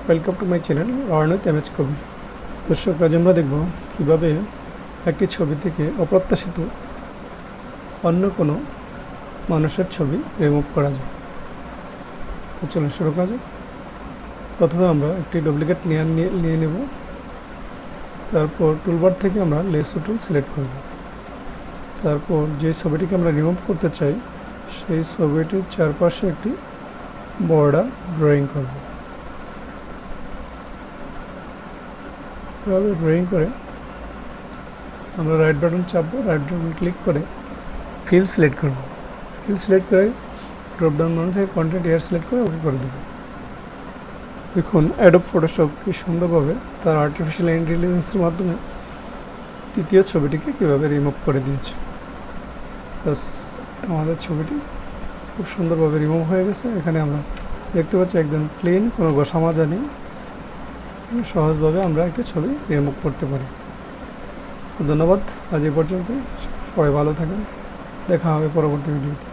Welcome to my channel রয়নত MH Kabir. দর্শক, আজ আমরা দেখব কীভাবে একটি ছবি থেকে অপ্রত্যাশিত অন্য কোনো মানুষের ছবি রিমুভ করা যায়। তো চলুন শুরু করা যাক। প্রথমে আমরা একটি ডুপ্লিকেট লেয়ার নিয়ে নেব। তারপর টুলবার থেকে আমরা লেসো টুল সিলেক্ট করব। তারপর যে ছবিটিকে আমরা রিমুভ করতে চাই সেই ছবিটির চারপাশে একটি বর্ডার ড্রয়িং করব। এভাবে ড্রয়িং করে আমরা রাইট বাটন চাপবো, রাইট বাটন ক্লিক করে ফিল সিলেক্ট করব। ফিল সিলেক্ট করে ড্রপডাউন মেনু থেকে কন্টেন্ট এয়ার সিলেক্ট করে ওকে করে দেবো। দেখুন অ্যাডোব ফটোশপ কি সুন্দরভাবে তার আর্টিফিশিয়াল ইন্টেলিজেন্সের মাধ্যমে তৃতীয় ছবিটিকে কীভাবে রিমুভ করে দিয়েছে। বাস, আমাদের ছবিটি খুব সুন্দরভাবে রিমুভ হয়ে গেছে। এখানে আমরা দেখতে পাচ্ছি একদম প্লেন, কোনো ঘষা মাজা নেই। সহজভাবে আমরা একটি ছবি রিমুভ করতে পারি। ধন্যবাদ, আজ এই পর্যন্ত। সবাই ভালো থাকেন, দেখা হবে পরবর্তী ভিডিওতে।